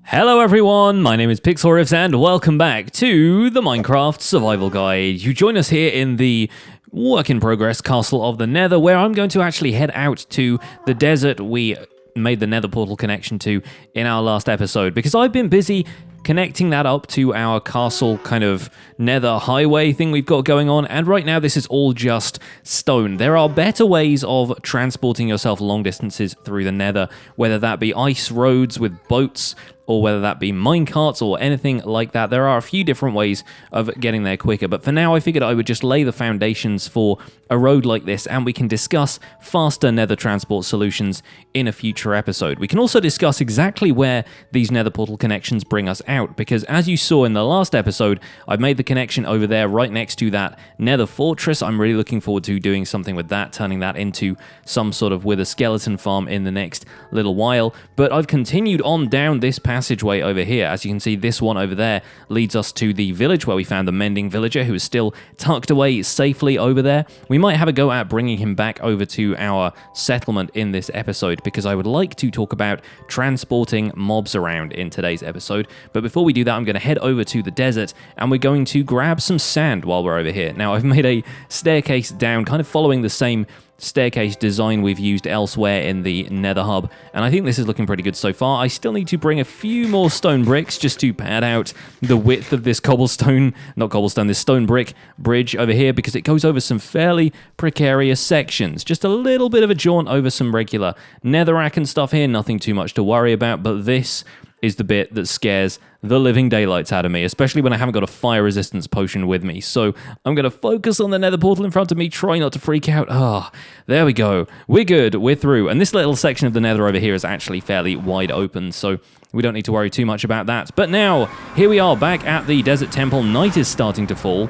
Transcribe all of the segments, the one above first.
Hello everyone, my name is Pixlriffs and welcome back to the Minecraft Survival Guide. You join us here in the work-in-progress Castle of the Nether, where I'm going to actually head out to the desert we made the Nether portal connection to in our last episode, because I've been busy connecting that up to our castle kind of nether highway thing we've got going on, and right now this is all just stone. There are better ways of transporting yourself long distances through the nether, whether that be ice roads with boats, or whether that be minecarts or anything like that. There are a few different ways of getting there quicker, but for now I figured I would just lay the foundations for a road like this, and we can discuss faster nether transport solutions in a future episode. We can also discuss exactly where these nether portal connections bring us out, because as you saw in the last episode, I've made the connection over there right next to that nether fortress. I'm really looking forward to doing something with that, turning that into some sort of wither skeleton farm in the next little while, but I've continued on down this passageway over here. As you can see, this one over there leads us to the village where we found the mending villager who is still tucked away safely over there. We might have a go at bringing him back over to our settlement in this episode, because I would like to talk about transporting mobs around in today's episode. But before we do that, I'm going to head over to the desert and we're going to grab some sand while we're over here. Now, I've made a staircase down, kind of following the same staircase design we've used elsewhere in the Nether Hub, and I think this is looking pretty good so far. I still need to bring a few more stone bricks just to pad out the width of this this stone brick bridge over here, because it goes over some fairly precarious sections. Just a little bit of a jaunt over some regular netherrack and stuff here, nothing too much to worry about, but this is the bit that scares the living daylights out of me, especially when I haven't got a fire resistance potion with me. So I'm going to focus on the nether portal in front of me, try not to freak out. There we go. We're good. We're through. And this little section of the nether over here is actually fairly wide open, so we don't need to worry too much about that. But now, here we are back at the desert temple. Night is starting to fall.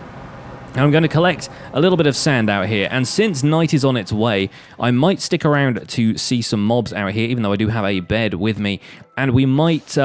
I'm going to collect a little bit of sand out here, and since night is on its way, I might stick around to see some mobs out here, even though I do have a bed with me, and we might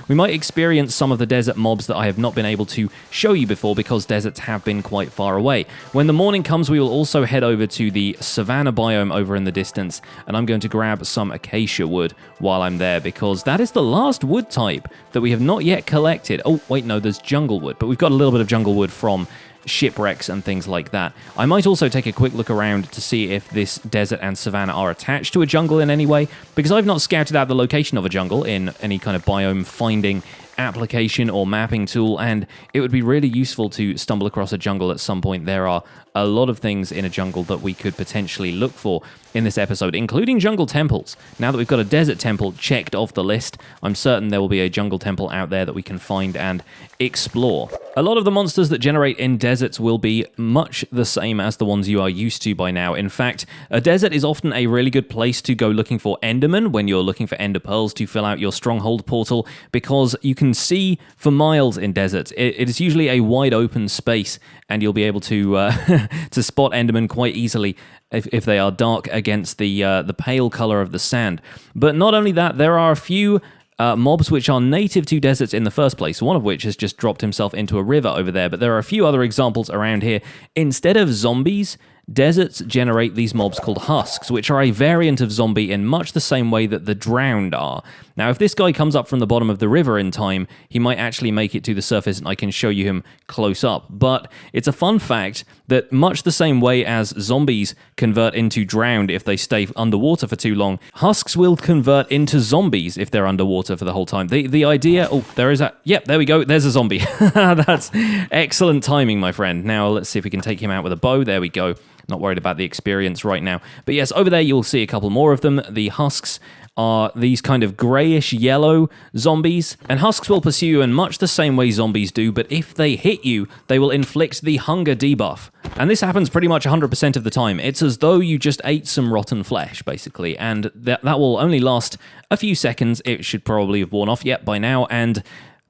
experience some of the desert mobs that I have not been able to show you before, because deserts have been quite far away. When the morning comes, we will also head over to the savanna biome over in the distance, and I'm going to grab some acacia wood while I'm there, because that is the last wood type that we have not yet collected. Oh, wait, no, there's jungle wood, but we've got a little bit of jungle wood from shipwrecks and things like that. I might also take a quick look around to see if this desert and savanna are attached to a jungle in any way, because I've not scouted out the location of a jungle in any kind of biome finding application or mapping tool, and it would be really useful to stumble across a jungle at some point. There are a lot of things in a jungle that we could potentially look for in this episode, including jungle temples. Now that we've got a desert temple checked off the list, I'm certain there will be a jungle temple out there that we can find and explore. A lot of the monsters that generate in deserts will be much the same as the ones you are used to by now. In fact, a desert is often a really good place to go looking for endermen when you're looking for ender pearls to fill out your stronghold portal, because you can see for miles in deserts. It is usually a wide open space, and you'll be able to to spot endermen quite easily if they are dark against the pale color of the sand. But not only that, there are a few mobs which are native to deserts in the first place, one of which has just dropped himself into a river over there, but there are a few other examples around here. Instead of zombies, deserts generate these mobs called husks, which are a variant of zombie in much the same way that the drowned are. Now, if this guy comes up from the bottom of the river in time, he might actually make it to the surface, and I can show you him close up. But it's a fun fact that much the same way as zombies convert into drowned if they stay underwater for too long, husks will convert into zombies if they're underwater for the whole time. The idea... Oh, there is a... Yep, there we go. There's a zombie. That's excellent timing, my friend. Now, let's see if we can take him out with a bow. There we go. Not worried about the experience right now. But yes, over there you'll see a couple more of them. The husks are these kind of grayish yellow zombies, and husks will pursue you in much the same way zombies do, but if they hit you, they will inflict the hunger debuff. And this happens pretty much 100% of the time. It's as though you just ate some rotten flesh, basically, and that will only last a few seconds. It should probably have worn off yet by now, and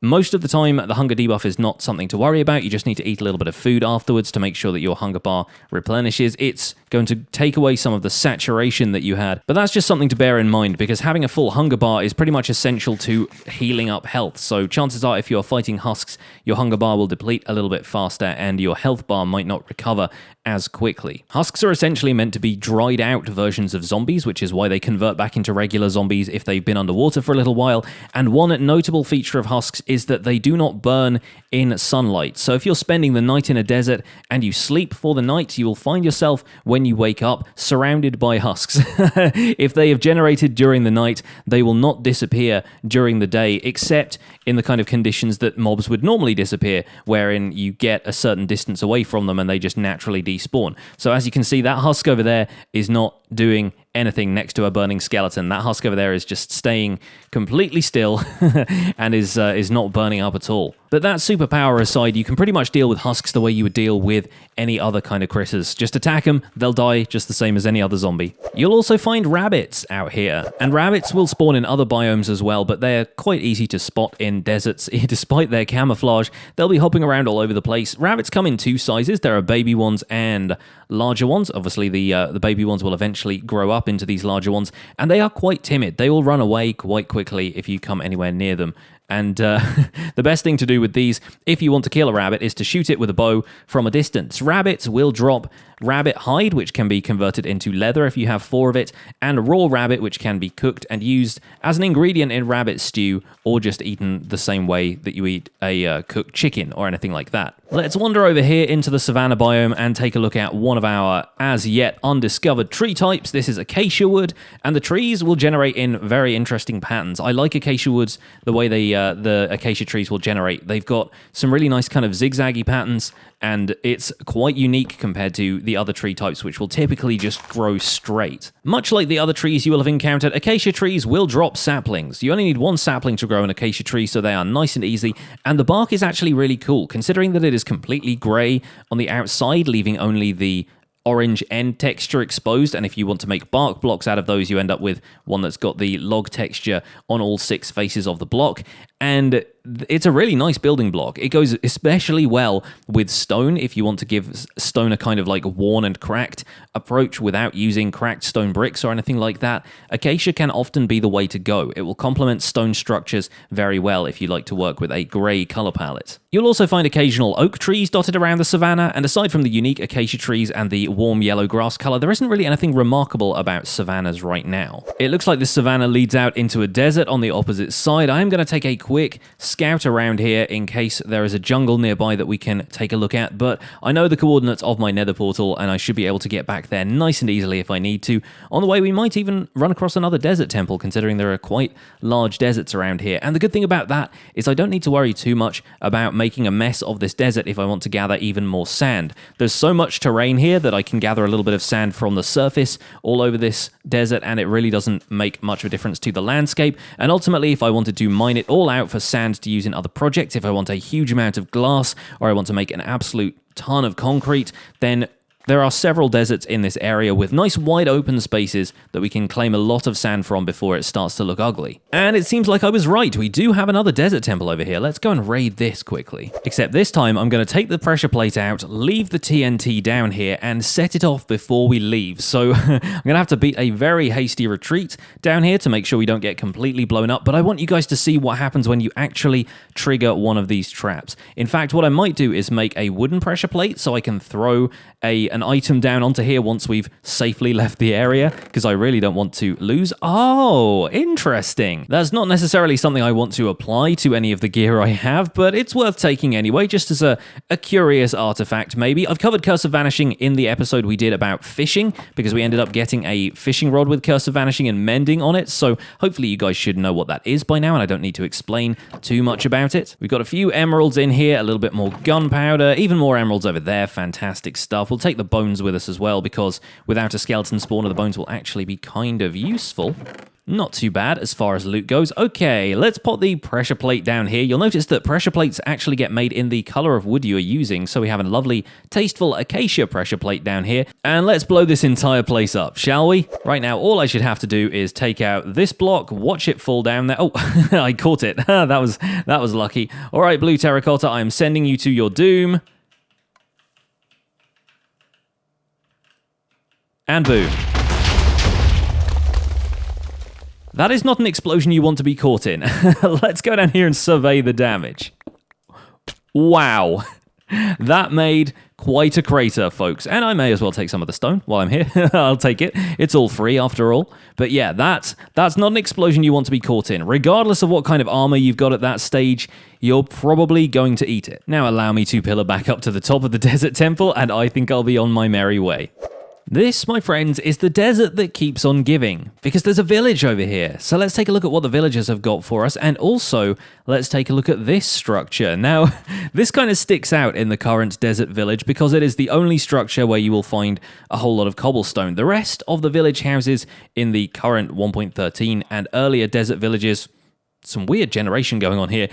Most of the time, the hunger debuff is not something to worry about. You just need to eat a little bit of food afterwards to make sure that your hunger bar replenishes. It's going to take away some of the saturation that you had, but that's just something to bear in mind because having a full hunger bar is pretty much essential to healing up health. So chances are if you're fighting husks, your hunger bar will deplete a little bit faster and your health bar might not recover as quickly. Husks are essentially meant to be dried out versions of zombies, which is why they convert back into regular zombies if they've been underwater for a little while. And one notable feature of husks is that they do not burn in sunlight. So if you're spending the night in a desert and you sleep for the night, you will find yourself, when you wake up, surrounded by husks. If they have generated during the night, they will not disappear during the day, except in the kind of conditions that mobs would normally disappear, wherein you get a certain distance away from them and they just naturally despawn. So as you can see, that husk over there is not doing anything next to a burning skeleton. That husk over there is just staying completely still and is not burning up at all. But that superpower aside, you can pretty much deal with husks the way you would deal with any other kind of critters. Just attack them, they'll die just the same as any other zombie. You'll also find rabbits out here, and rabbits will spawn in other biomes as well, but they're quite easy to spot in deserts. Despite their camouflage, they'll be hopping around all over the place. Rabbits come in two sizes. There are baby ones and larger ones. Obviously, the baby ones will eventually grow up into these larger ones, and they are quite timid. They will run away quite quickly if you come anywhere near them. And the best thing to do with these, if you want to kill a rabbit, is to shoot it with a bow from a distance. Rabbits will drop rabbit hide, which can be converted into leather if you have 4 of it, and raw rabbit, which can be cooked and used as an ingredient in rabbit stew, or just eaten the same way that you eat a cooked chicken or anything like that. Let's wander over here into the savanna biome and take a look at one of our as yet undiscovered tree types. This is Acacia Wood, and the trees will generate in very interesting patterns. I like Acacia Woods, the way the acacia trees will generate. They've got some really nice kind of zigzaggy patterns, and it's quite unique compared to the other tree types, which will typically just grow straight. Much like the other trees you will have encountered, acacia trees will drop saplings. You only need 1 sapling to grow an acacia tree, so they are nice and easy, and the bark is actually really cool, considering that it is completely grey on the outside, leaving only the orange end texture exposed, and if you want to make bark blocks out of those, you end up with one that's got the log texture on all 6 faces of the block, and it's a really nice building block. It goes especially well with stone if you want to give stone a kind of like worn and cracked approach without using cracked stone bricks or anything like that. Acacia can often be the way to go. It will complement stone structures very well if you like to work with a grey color palette. You'll also find occasional oak trees dotted around the savanna, and aside from the unique acacia trees and the warm yellow grass color, there isn't really anything remarkable about savannas right now. It looks like this savanna leads out into a desert on the opposite side. I am going to take a quick scout around here in case there is a jungle nearby that we can take a look at, but I know the coordinates of my nether portal and I should be able to get back there nice and easily if I need to. On the way, we might even run across another desert temple, considering there are quite large deserts around here. And the good thing about that is I don't need to worry too much about making a mess of this desert if I want to gather even more sand. There's so much terrain here that I can gather a little bit of sand from the surface all over this desert, and it really doesn't make much of a difference to the landscape. And ultimately, if I wanted to mine it all out for sand to use in other projects, if I want a huge amount of glass or I want to make an absolute ton of concrete, then there are several deserts in this area with nice wide open spaces that we can claim a lot of sand from before it starts to look ugly. And it seems like I was right, we do have another desert temple over here. Let's go and raid this quickly. Except this time I'm going to take the pressure plate out, leave the TNT down here, and set it off before we leave. So I'm going to have to beat a very hasty retreat down here to make sure we don't get completely blown up, but I want you guys to see what happens when you actually trigger one of these traps. In fact, what I might do is make a wooden pressure plate so I can throw an item down onto here once we've safely left the area, because I really don't want to lose. Oh, interesting. That's not necessarily something I want to apply to any of the gear I have, but it's worth taking anyway, just as a curious artifact maybe. I've covered Curse of Vanishing in the episode we did about fishing, because we ended up getting a fishing rod with Curse of Vanishing and mending on it, so hopefully you guys should know what that is by now, and I don't need to explain too much about it. We've got a few emeralds in here, a little bit more gunpowder, even more emeralds over there, fantastic stuff. We'll take the bones with us as well, because without a skeleton spawner, the bones will actually be kind of useful. Not too bad as far as loot goes. Okay, let's put the pressure plate down here. You'll notice that pressure plates actually get made in the color of wood you are using, so we have a lovely, tasteful acacia pressure plate down here. And let's blow this entire place up, shall we? Right now, all I should have to do is take out this block, watch it fall down there. Oh, I caught it. that was lucky. All right, blue terracotta, I am sending you to your doom. And boom. That is not an explosion you want to be caught in. Let's go down here and survey the damage. Wow. That made quite a crater, folks. And I may as well take some of the stone while I'm here. I'll take it. It's all free after all. But yeah, that's not an explosion you want to be caught in. Regardless of what kind of armor you've got at that stage, you're probably going to eat it. Now allow me to pillar back up to the top of the desert temple, and I think I'll be on my merry way. This, my friends, is the desert that keeps on giving, because there's a village over here. So let's take a look at what the villagers have got for us, and also let's take a look at this structure. Now, this kind of sticks out in the current desert village because it is the only structure where you will find a whole lot of cobblestone. The rest of the village houses in the current 1.13 and earlier desert villages, some weird generation going on here.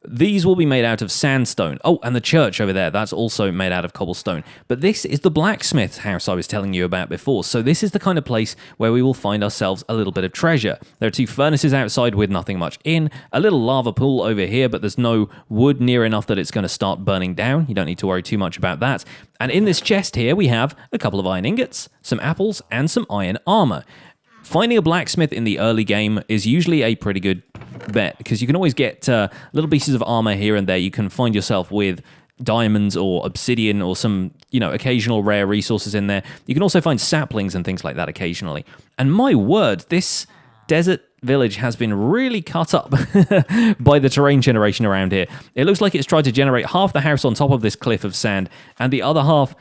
These will be made out of sandstone. Oh, and the church over there, that's also made out of cobblestone. But this is the blacksmith's house I was telling you about before. So this is the kind of place where we will find ourselves a little bit of treasure. There are 2 furnaces outside with nothing much in, a little lava pool over here, but there's no wood near enough that it's going to start burning down. You don't need to worry too much about that. And in this chest here, we have a couple of iron ingots, some apples, and some iron armor. Finding a blacksmith in the early game is usually a pretty good bet, because you can always get little pieces of armor here and there. You can find yourself with diamonds or obsidian or some, occasional rare resources in there. You can also find saplings and things like that occasionally. And my word, this desert village has been really cut up by the terrain generation around here. It looks like it's tried to generate half the house on top of this cliff of sand and the other half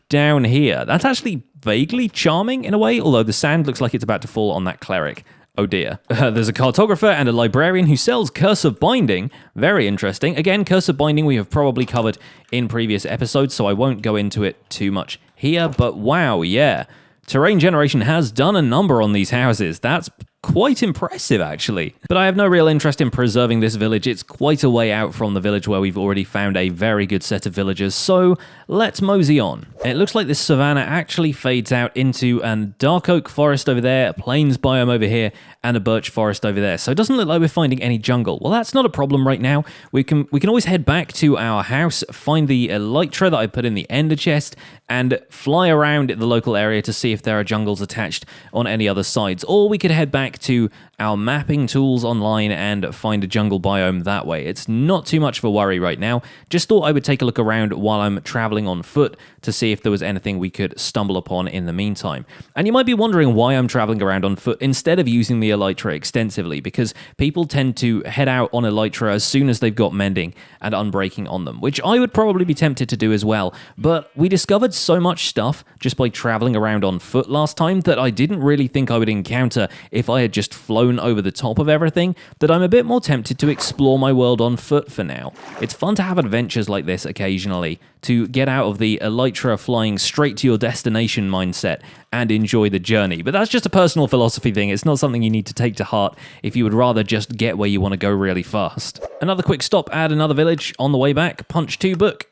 down here. That's actually vaguely charming in a way, although the sand looks like it's about to fall on that cleric. Oh dear. There's a cartographer and a librarian who sells Curse of Binding. Very interesting. Again, Curse of Binding we have probably covered in previous episodes, so I won't go into it too much here, but wow, yeah. Terrain generation has done a number on these houses. That's quite impressive, actually. But I have no real interest in preserving this village. It's quite a way out from the village where we've already found a very good set of villagers, so let's mosey on. It looks like this savanna actually fades out into a dark oak forest over there, a plains biome over here, and a birch forest over there. So it doesn't look like we're finding any jungle. Well, that's not a problem right now. We can always head back to our house, find the elytra that I put in the ender chest, and fly around the local area to see if there are jungles attached on any other sides. Or we could head back to our mapping tools online and find a jungle biome that way. It's not too much of a worry right now. Just thought I would take a look around while I'm traveling on foot to see if there was anything we could stumble upon in the meantime. And you might be wondering why I'm traveling around on foot instead of using the elytra extensively, because people tend to head out on elytra as soon as they've got mending and unbreaking on them, which I would probably be tempted to do as well. But we discovered so much stuff just by traveling around on foot last time that I didn't really think I would encounter if I had just flown over the top of everything, that I'm a bit more tempted to explore my world on foot for now. It's fun to have adventures like this occasionally, to get out of the elytra flying straight to your destination mindset and enjoy the journey. But that's just a personal philosophy thing. It's not something you need to take to heart if you would rather just get where you want to go really fast. Another quick stop at another village on the way back. Punch 2 book.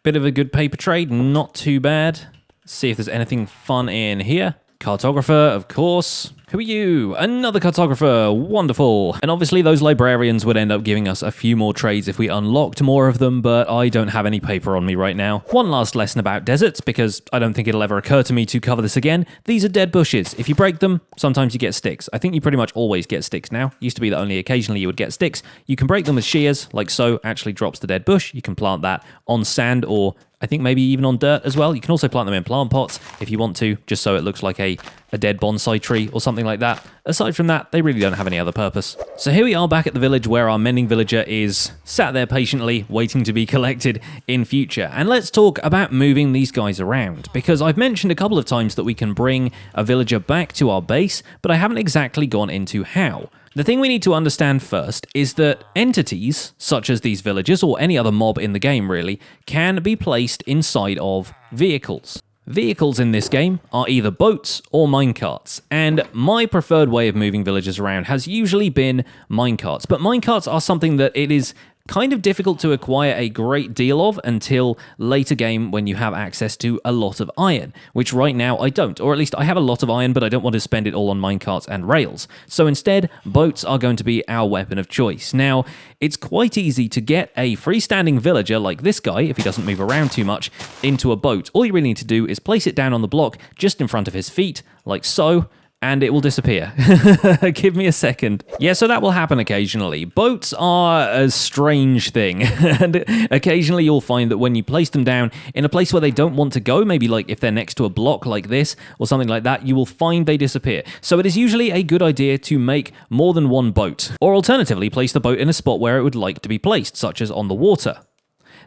Bit of a good paper trade, not too bad. See if there's anything fun in here. Cartographer, of course. Who are you? Another cartographer. Wonderful. And obviously those librarians would end up giving us a few more trades if we unlocked more of them, but I don't have any paper on me right now. One last lesson about deserts, because I don't think it'll ever occur to me to cover this again. These are dead bushes. If you break them, sometimes you get sticks. I think you pretty much always get sticks now. Used to be that only occasionally you would get sticks. You can break them with shears, like so, actually drops the dead bush. You can plant that on sand or I think maybe even on dirt as well. You can also plant them in plant pots if you want to, just so it looks like a dead bonsai tree or something like that. Aside from that, they really don't have any other purpose. So here we are back at the village where our mending villager is sat there patiently waiting to be collected in future. And let's talk about moving these guys around, because I've mentioned a couple of times that we can bring a villager back to our base, but I haven't exactly gone into how. The thing we need to understand first is that entities, such as these villagers or any other mob in the game really, can be placed inside of vehicles. Vehicles in this game are either boats or minecarts, and my preferred way of moving villagers around has usually been minecarts, but minecarts are something that it is kind of difficult to acquire a great deal of until later game when you have access to a lot of iron, which right now I don't, or at least I have a lot of iron, but I don't want to spend it all on minecarts and rails. So instead, boats are going to be our weapon of choice. Now, it's quite easy to get a freestanding villager like this guy, if he doesn't move around too much, into a boat. All you really need to do is place it down on the block just in front of his feet, like so, and it will disappear. Give me a second. Yeah, so that will happen occasionally. Boats are a strange thing, and occasionally you'll find that when you place them down in a place where they don't want to go, maybe like if they're next to a block like this or something like that, you will find they disappear. So it is usually a good idea to make more than one boat, or alternatively place the boat in a spot where it would like to be placed, such as on the water.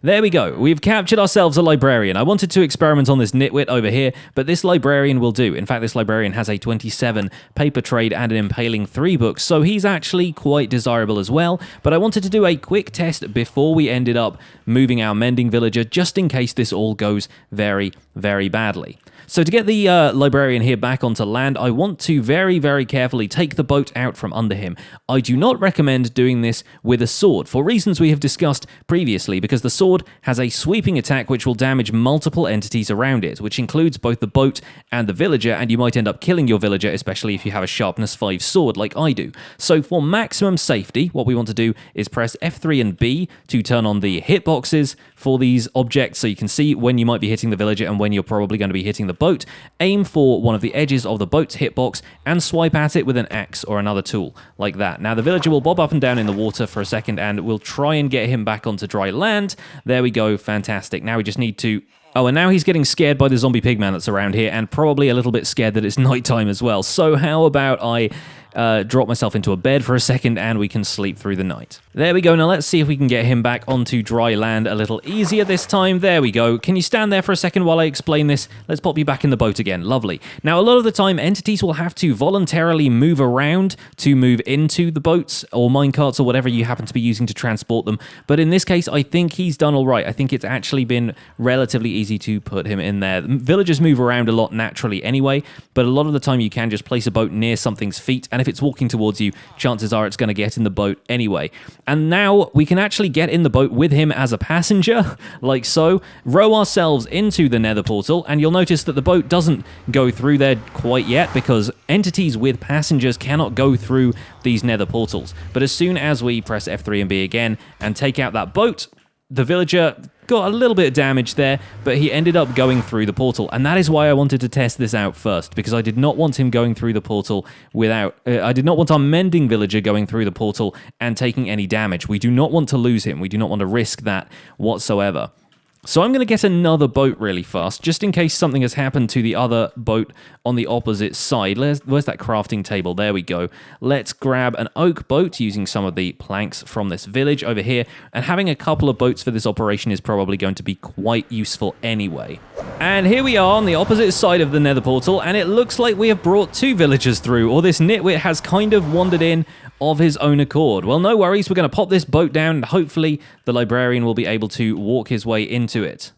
There we go, we've captured ourselves a librarian. I wanted to experiment on this nitwit over here, but this librarian will do. In fact, this librarian has a 27 paper trade and an impaling 3 books, so he's actually quite desirable as well. But I wanted to do a quick test before we ended up moving our mending villager, just in case this all goes very, very badly. So to get the librarian here back onto land, I want to very, very carefully take the boat out from under him. I do not recommend doing this with a sword, for reasons we have discussed previously, because the sword has a sweeping attack which will damage multiple entities around it, which includes both the boat and the villager, and you might end up killing your villager, especially if you have a sharpness 5 sword like I do. So for maximum safety, what we want to do is press F3 and B to turn on the hitboxes for these objects, so you can see when you might be hitting the villager and when you're probably going to be hitting the boat. Aim for one of the edges of the boat's hitbox and swipe at it with an axe or another tool, like that. Now the villager will bob up and down in the water for a second, and we'll try and get him back onto dry land. There we go, fantastic. Now we just need to... Oh, and now he's getting scared by the zombie pigman that's around here, and probably a little bit scared that it's nighttime as well. So how about I drop myself into a bed for a second and we can sleep through the night. There we go. Now let's see if we can get him back onto dry land a little easier this time. There we go. Can you stand there for a second while I explain this? Let's pop you back in the boat again. Lovely. Now a lot of the time entities will have to voluntarily move around to move into the boats or minecarts or whatever you happen to be using to transport them. But in this case, I think he's done all right. I think it's actually been relatively easy to put him in there. Villagers move around a lot naturally anyway, but a lot of the time you can just place a boat near something's feet, and if it's walking towards you, chances are it's going to get in the boat anyway. And now we can actually get in the boat with him as a passenger, like so, row ourselves into the nether portal, and you'll notice that the boat doesn't go through there quite yet because entities with passengers cannot go through these nether portals. But as soon as we press F3 and B again and take out that boat, the villager got a little bit of damage there, but he ended up going through the portal, and that is why I wanted to test this out first, because I did not want him going through the portal without... I did not want our mending villager going through the portal and taking any damage. We do not want to lose him. We do not want to risk that whatsoever. So I'm going to get another boat really fast, just in case something has happened to the other boat on the opposite side. Where's that crafting table? There we go. Let's grab an oak boat using some of the planks from this village over here, and having a couple of boats for this operation is probably going to be quite useful anyway. And here we are on the opposite side of the nether portal, and it looks like we have brought 2 villagers through, or this nitwit has kind of wandered in of his own accord. Well, no worries, we're going to pop this boat down, and hopefully the librarian will be able to walk his way into it.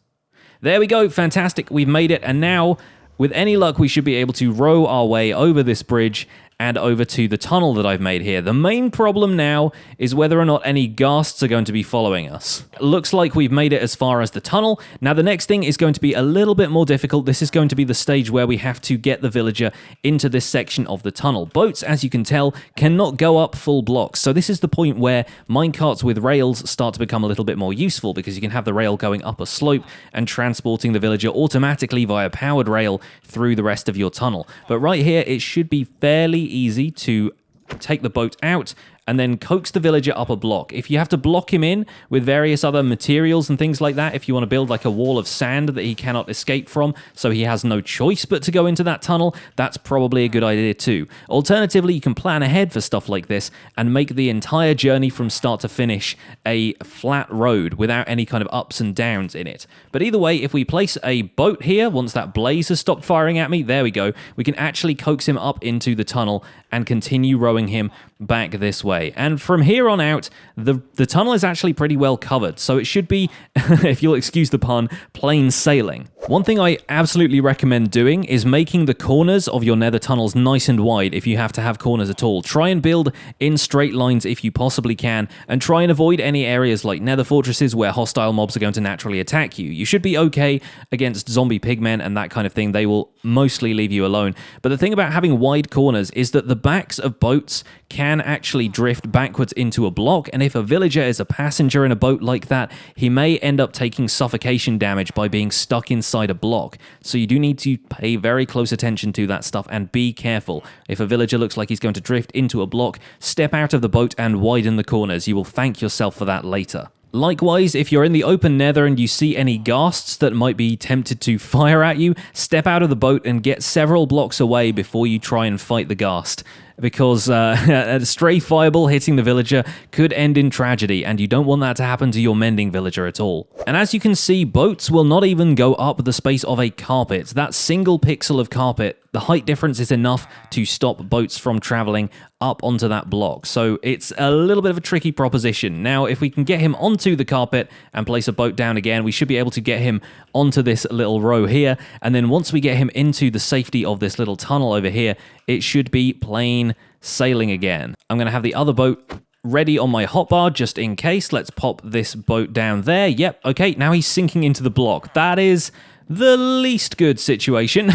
There we go, fantastic, we've made it, and now, with any luck, we should be able to row our way over this bridge and over to the tunnel that I've made here. The main problem now is whether or not any ghasts are going to be following us. It looks like we've made it as far as the tunnel. Now the next thing is going to be a little bit more difficult. This is going to be the stage where we have to get the villager into this section of the tunnel. Boats, as you can tell, cannot go up full blocks. So this is the point where minecarts with rails start to become a little bit more useful, because you can have the rail going up a slope and transporting the villager automatically via powered rail through the rest of your tunnel. But right here, it should be fairly easy to take the boat out and then coax the villager up a block. If you have to block him in with various other materials and things like that, if you want to build like a wall of sand that he cannot escape from, so he has no choice but to go into that tunnel, that's probably a good idea too. Alternatively, you can plan ahead for stuff like this and make the entire journey from start to finish a flat road without any kind of ups and downs in it. But either way, if we place a boat here, once that blaze has stopped firing at me, there we go, we can actually coax him up into the tunnel and continue rowing him back this way. And from here on out, the tunnel is actually pretty well covered, so it should be, if you'll excuse the pun, plain sailing. One thing I absolutely recommend doing is making the corners of your nether tunnels nice and wide if you have to have corners at all. Try and build in straight lines if you possibly can, and try and avoid any areas like nether fortresses where hostile mobs are going to naturally attack you. You should be okay against zombie pigmen and that kind of thing. They will mostly leave you alone. But the thing about having wide corners is that the backs of boats can actually drift backwards into a block, and if a villager is a passenger in a boat like that, he may end up taking suffocation damage by being stuck inside a block. So you do need to pay very close attention to that stuff and be careful. If a villager looks like he's going to drift into a block, step out of the boat and widen the corners. You will thank yourself for that later. Likewise, if you're in the open nether and you see any ghasts that might be tempted to fire at you, step out of the boat and get several blocks away before you try and fight the ghast. Because a stray fireball hitting the villager could end in tragedy, and you don't want that to happen to your mending villager at all. And as you can see, boats will not even go up the space of a carpet. That single pixel of carpet, the height difference is enough to stop boats from traveling up onto that block. So it's a little bit of a tricky proposition. Now, if we can get him onto the carpet and place a boat down again, we should be able to get him onto this little row here. And then once we get him into the safety of this little tunnel over here, it should be plain sailing again. I'm going to have the other boat ready on my hotbar just in case. Let's pop this boat down there. Yep, okay, now he's sinking into the block. That is the least good situation.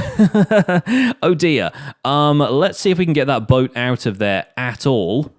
Oh dear. Let's see if we can get that boat out of there at all.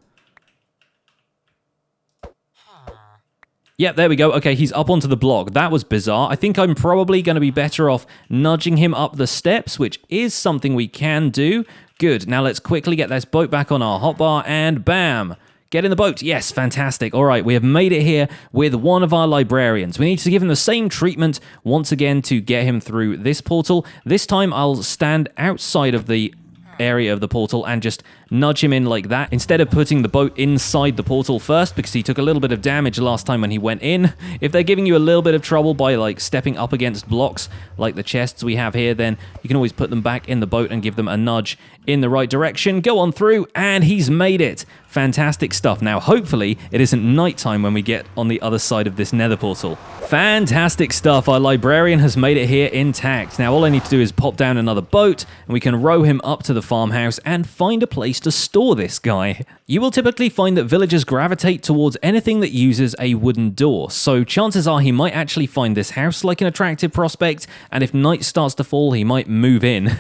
Yep, there we go. Okay, he's up onto the block. That was bizarre. I think I'm probably going to be better off nudging him up the steps, which is something we can do. Good. Now let's quickly get this boat back on our hotbar, and bam! Get in the boat. Yes, fantastic. All right, we have made it here with one of our librarians. We need to give him the same treatment once again to get him through this portal. This time I'll stand outside of the area of the portal and just nudge him in like that, instead of putting the boat inside the portal first, because he took a little bit of damage last time when he went in. If they're giving you a little bit of trouble by like stepping up against blocks like the chests we have here, then you can always put them back in the boat and give them a nudge in the right direction. Go on through, and he's made it. Fantastic stuff. Now hopefully it isn't nighttime when we get on the other side of this nether portal. Fantastic stuff. Our librarian has made it here intact. Now all I need to do is pop down another boat and we can row him up to the farmhouse and find a place to store this guy. You will typically find that villagers gravitate towards anything that uses a wooden door, so chances are he might actually find this house like an attractive prospect, and if night starts to fall, he might move in.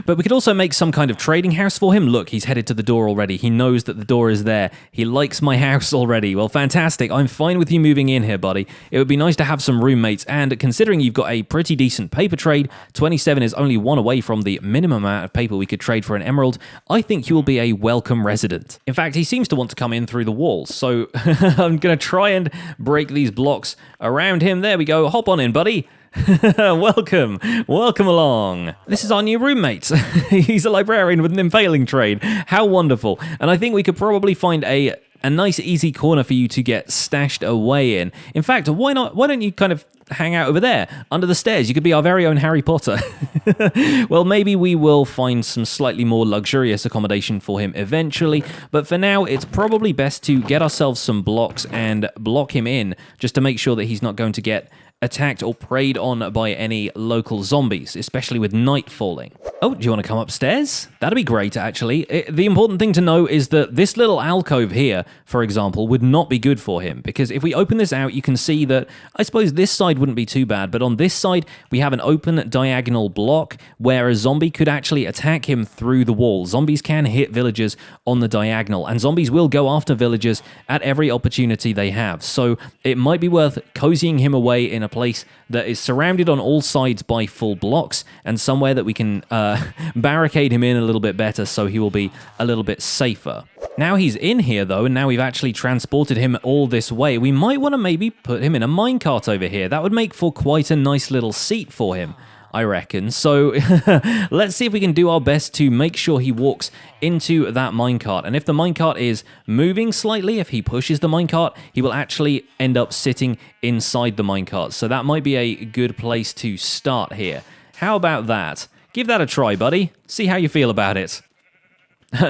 But we could also make some kind of trading house for him. Look, he's headed to the door already. He knows that the door is there. He likes my house already. Well, fantastic. I'm fine with you moving in here, buddy. It would be nice to have some roommates, and considering you've got a pretty decent paper trade, 27 is only one away from the minimum amount of paper we could trade for an emerald, I think you will be a welcome resident. In fact, he seems to want to come in through the walls, so I'm going to try and break these blocks around him. There we go. Hop on in, buddy. Welcome along. This is our new roommate. He's a librarian with an impaling trade. How wonderful. And I think we could probably find a nice easy corner for you to get stashed away in. In fact, why don't you kind of hang out over there under the stairs? You could be our very own Harry Potter. Well, maybe we will find some slightly more luxurious accommodation for him eventually, but for now it's probably best to get ourselves some blocks and block him in, just to make sure that he's not going to get attacked or preyed on by any local zombies, especially with night falling. Oh, do you want to come upstairs? That'd be great, actually. The important thing to know is that this little alcove here, for example, would not be good for him, because if we open this out, you can see that, I suppose this side wouldn't be too bad, but on this side, we have an open diagonal block where a zombie could actually attack him through the wall. Zombies can hit villagers on the diagonal, and zombies will go after villagers at every opportunity they have, so it might be worth cozying him away in a place that is surrounded on all sides by full blocks, and somewhere that we can barricade him in a little bit better so he will be a little bit safer. Now he's in here though, and now we've actually transported him all this way, we might want to maybe put him in a minecart over here. That would make for quite a nice little seat for him, I reckon. So let's see if we can do our best to make sure he walks into that minecart. And if the minecart is moving slightly, if he pushes the minecart, he will actually end up sitting inside the minecart. So that might be a good place to start here. How about that? Give that a try, buddy. See how you feel about it.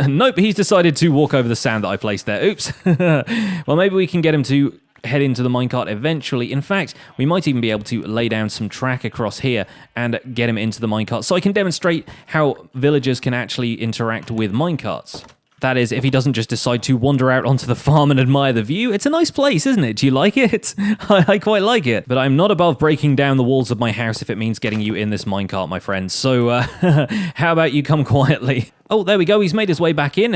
Nope, he's decided to walk over the sand that I placed there. Oops. Well, maybe we can get him to head into the minecart eventually. In fact, we might even be able to lay down some track across here and get him into the minecart so I can demonstrate how villagers can actually interact with minecarts. That is, if he doesn't just decide to wander out onto the farm and admire the view. It's a nice place, isn't it? Do you like it? I quite like it. But I'm not above breaking down the walls of my house if it means getting you in this minecart, my friends. So, how about you come quietly? Oh, there we go. He's made his way back in.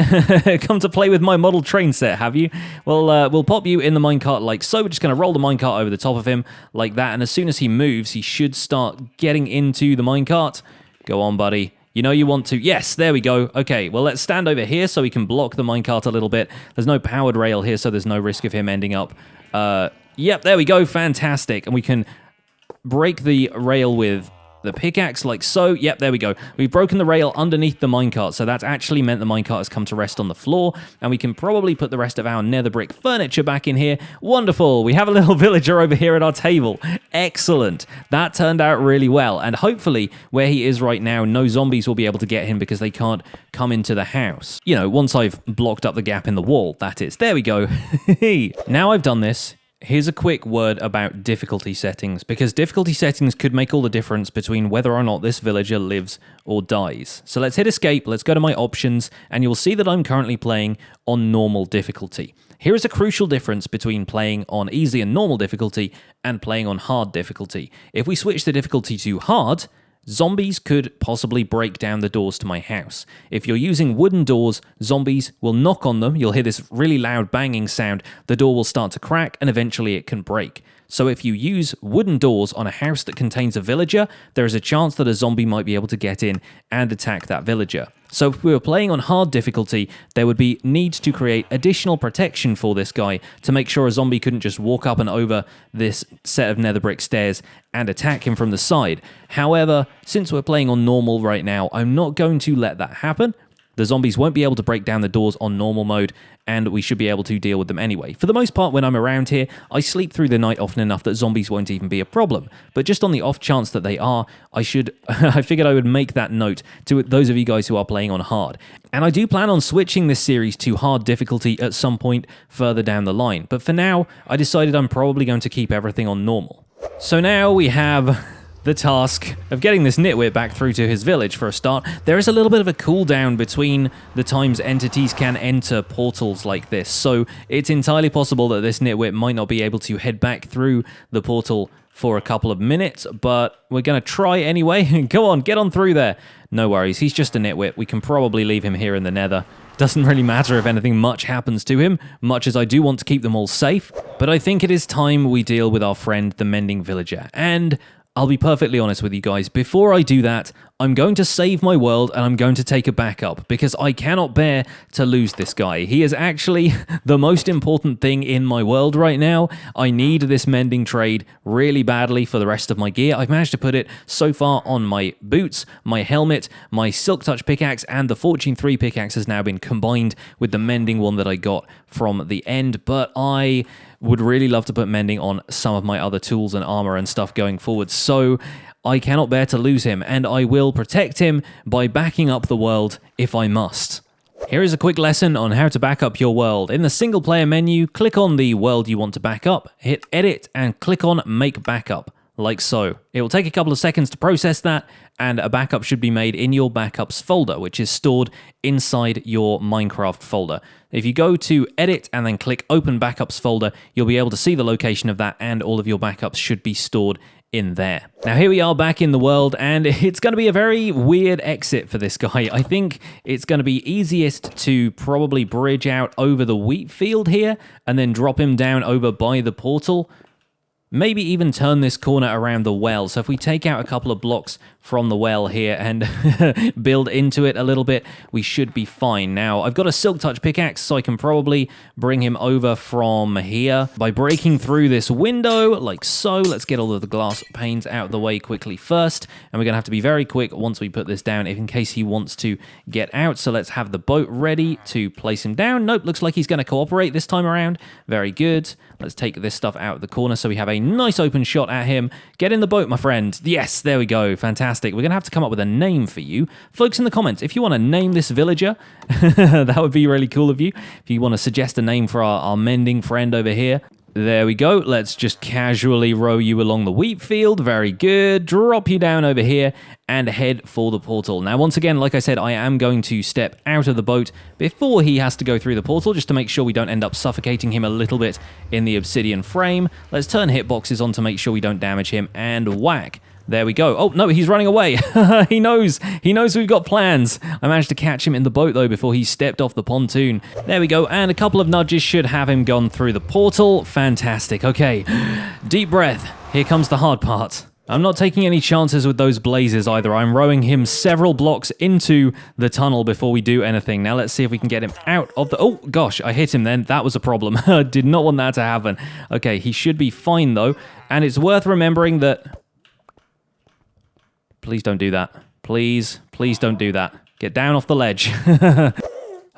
Come to play with my model train set, have you? Well, we'll pop you in the minecart like so. We're just going to roll the minecart over the top of him like that. And as soon as he moves, he should start getting into the minecart. Go on, buddy. You know you want to. Yes, there we go. Okay, well, let's stand over here so we can block the minecart a little bit. There's no powered rail here, so there's no risk of him ending up. Yep, there we go. Fantastic. And we can break the rail with the pickaxe like so. Yep, there we go. We've broken the rail underneath the minecart, so that's actually meant the minecart has come to rest on the floor, and we can probably put the rest of our nether brick furniture back in here. Wonderful. We have a little villager over here at our table. Excellent. That turned out really well, and hopefully where he is right now, no zombies will be able to get him because they can't come into the house. You know, once I've blocked up the gap in the wall, that is. There we go. Now I've done this. Here's a quick word about difficulty settings, because difficulty settings could make all the difference between whether or not this villager lives or dies. So let's hit escape, let's go to my options, and you'll see that I'm currently playing on normal difficulty. Here is a crucial difference between playing on easy and normal difficulty and playing on hard difficulty. If we switch the difficulty to hard, zombies could possibly break down the doors to my house. If you're using wooden doors, zombies will knock on them, you'll hear this really loud banging sound, the door will start to crack, and eventually it can break. So if you use wooden doors on a house that contains a villager, there is a chance that a zombie might be able to get in and attack that villager. So if we were playing on hard difficulty, there would be need to create additional protection for this guy to make sure a zombie couldn't just walk up and over this set of nether brick stairs and attack him from the side. However, since we're playing on normal right now, I'm not going to let that happen. The zombies won't be able to break down the doors on normal mode, and we should be able to deal with them anyway. For the most part, when I'm around here, I sleep through the night often enough that zombies won't even be a problem. But just on the off chance that they are, I figured I would make that note to those of you guys who are playing on hard. And I do plan on switching this series to hard difficulty at some point further down the line. But for now, I decided I'm probably going to keep everything on normal. So now we have the task of getting this nitwit back through to his village for a start. There is a little bit of a cooldown between the times entities can enter portals like this, so it's entirely possible that this nitwit might not be able to head back through the portal for a couple of minutes, but we're going to try anyway. Go on, get on through there. No worries, he's just a nitwit. We can probably leave him here in the nether. Doesn't really matter if anything much happens to him, much as I do want to keep them all safe, but I think it is time we deal with our friend, the mending villager. And I'll be perfectly honest with you guys, before I do that, I'm going to save my world and I'm going to take a backup because I cannot bear to lose this guy. He is actually the most important thing in my world right now. I need this mending trade really badly for the rest of my gear. I've managed to put it so far on my boots, my helmet, my Silk Touch pickaxe, and the Fortune 3 pickaxe has now been combined with the mending one that I got from the end, but I would really love to put mending on some of my other tools and armor and stuff going forward, so I cannot bear to lose him, and I will protect him by backing up the world if I must. Here is a quick lesson on how to back up your world. In the single player menu, click on the world you want to back up, hit edit, and click on make backup, like so. It will take a couple of seconds to process that, and a backup should be made in your backups folder, which is stored inside your Minecraft folder. If you go to edit and then click open backups folder, you'll be able to see the location of that, and all of your backups should be stored in there. Now here we are back in the world, and it's going to be a very weird exit for this guy. I think it's going to be easiest to probably bridge out over the wheat field here and then drop him down over by the portal. Maybe even turn this corner around the well. So if we take out a couple of blocks from the well here and build into it a little bit, we should be fine. Now, I've got a Silk Touch pickaxe, so I can probably bring him over from here by breaking through this window, like so. Let's get all of the glass panes out of the way quickly first, and we're going to have to be very quick once we put this down in case he wants to get out. So let's have the boat ready to place him down. Nope, looks like he's going to cooperate this time around. Very good. Let's take this stuff out of the corner so we have a nice open shot at him. Get in the boat, my friend. Yes, there we go. Fantastic. We're going to have to come up with a name for you. Folks in the comments, if you want to name this villager, that would be really cool of you. If you want to suggest a name for our mending friend over here, There we go. Let's just casually row you along the wheat field. Very good. Drop you down over here and head for the portal. Now, once again, like I said, I am going to step out of the boat before he has to go through the portal, just to make sure we don't end up suffocating him a little bit in the obsidian frame. Let's turn hitboxes on to make sure we don't damage him, and whack. There we go. Oh, no, he's running away. He knows we've got plans. I managed to catch him in the boat, though, before he stepped off the pontoon. There we go, and a couple of nudges should have him gone through the portal. Fantastic. Okay, deep breath. Here comes the hard part. I'm not taking any chances with those blazes either. I'm rowing him several blocks into the tunnel before we do anything. Now, let's see if we can get him out of the... Oh, gosh, I hit him then. That was a problem. Did not want that to happen. Okay, he should be fine, though, and it's worth remembering that... Please don't do that. Please don't do that. Get down off the ledge.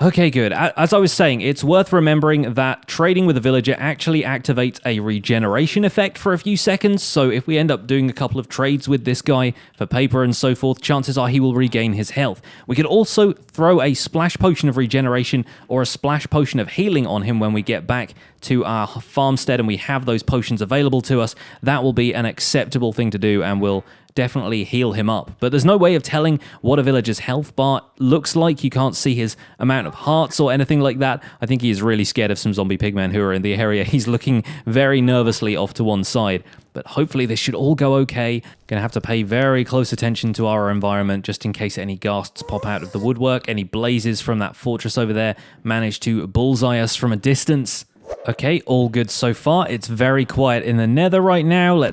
Okay, good. As I was saying, it's worth remembering that trading with a villager actually activates a regeneration effect for a few seconds, so if we end up doing a couple of trades with this guy for paper and so forth, chances are he will regain his health. We could also throw a splash potion of regeneration or a splash potion of healing on him when we get back to our farmstead and we have those potions available to us. That will be an acceptable thing to do and will definitely heal him up. But there's no way of telling what a villager's health bar looks like. You can't see his amount of hearts or anything like that. I think he is really scared of some zombie pigmen who are in the area. He's looking very nervously off to one side. But hopefully this should all go okay. Gonna have to pay very close attention to our environment just in case any ghasts pop out of the woodwork, any blazes from that fortress over there manage to bullseye us from a distance. Okay, all good so far. It's very quiet in the nether right now.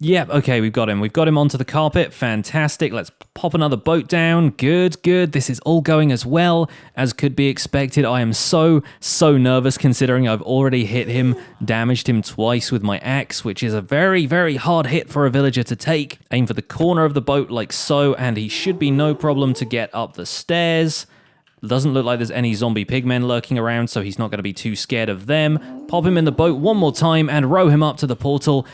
Yep, okay, we've got him. We've got him onto the carpet. Fantastic. Let's pop another boat down. Good. This is all going as well as could be expected. I am so nervous considering I've already hit him, damaged him twice with my axe, which is a very, very hard hit for a villager to take. Aim for the corner of the boat like so, and he should be no problem to get up the stairs. Doesn't look like there's any zombie pigmen lurking around, so he's not going to be too scared of them. Pop him in the boat one more time and row him up to the portal.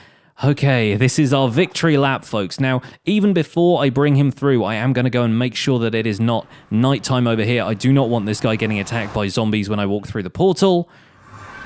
Okay, this is our victory lap, folks. Now, even before I bring him through, I am going to go and make sure that it is not nighttime over here. I do not want this guy getting attacked by zombies when I walk through the portal.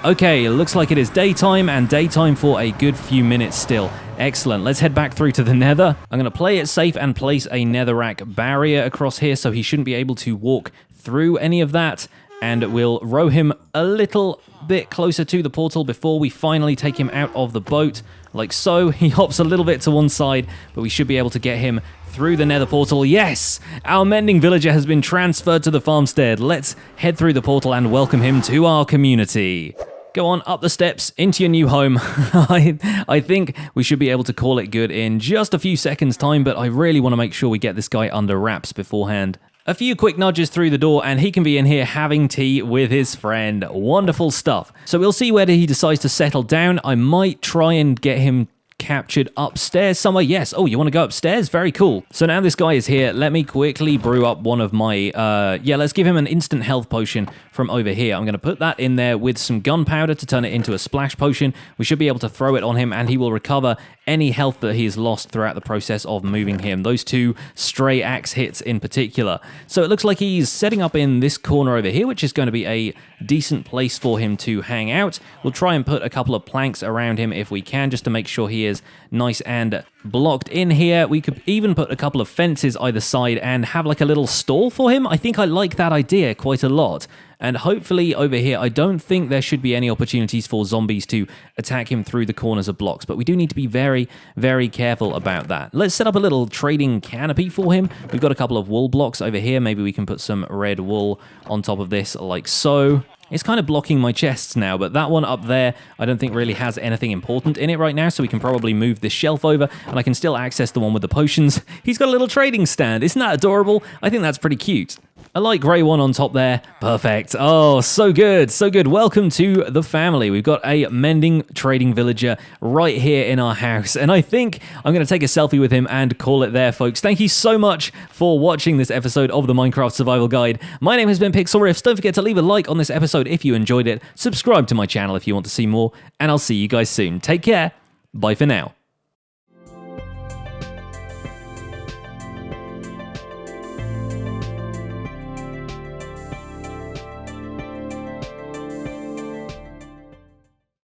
Okay, it looks like it is daytime, and daytime for a good few minutes still. Excellent. Let's head back through to the nether. I'm going to play it safe and place a netherrack barrier across here so he shouldn't be able to walk through any of that. And we'll row him a little bit closer to the portal before we finally take him out of the boat. Like so. He hops a little bit to one side, but we should be able to get him through the nether portal. Yes! Our mending villager has been transferred to the farmstead. Let's head through the portal and welcome him to our community. Go on, up the steps, into your new home. I think we should be able to call it good in just a few seconds' time, but I really want to make sure we get this guy under wraps beforehand. A few quick nudges through the door and he can be in here having tea with his friend. Wonderful stuff. So we'll see whether he decides to settle down. I might try and get him captured upstairs somewhere. Yes. Oh, you want to go upstairs? Very cool. So now this guy is here. Let me quickly brew up one of my... let's give him an instant health potion from over here. I'm going to put that in there with some gunpowder to turn it into a splash potion. We should be able to throw it on him and he will recover any health that he has lost throughout the process of moving him. Those two stray axe hits in particular. So it looks like he's setting up in this corner over here, which is going to be a decent place for him to hang out. We'll try and put a couple of planks around him if we can, just to make sure he is nice and blocked in here. We could even put a couple of fences either side and have like a little stall for him. I think I like that idea quite a lot. And hopefully over here, I don't think there should be any opportunities for zombies to attack him through the corners of blocks, but we do need to be very, very careful about that. Let's set up a little trading canopy for him. We've got a couple of wool blocks over here. Maybe we can put some red wool on top of this like so. It's kind of blocking my chests now, but that one up there I don't think really has anything important in it right now, so we can probably move this shelf over, and I can still access the one with the potions. He's got a little trading stand. Isn't that adorable? I think that's pretty cute. A light grey one on top there. Perfect. Oh, so good. So good. Welcome to the family. We've got a mending trading villager right here in our house. And I think I'm going to take a selfie with him and call it there, folks. Thank you so much for watching this episode of the Minecraft Survival Guide. My name has been Pixlriffs. Don't forget to leave a like on this episode if you enjoyed it. Subscribe to my channel if you want to see more. And I'll see you guys soon. Take care. Bye for now.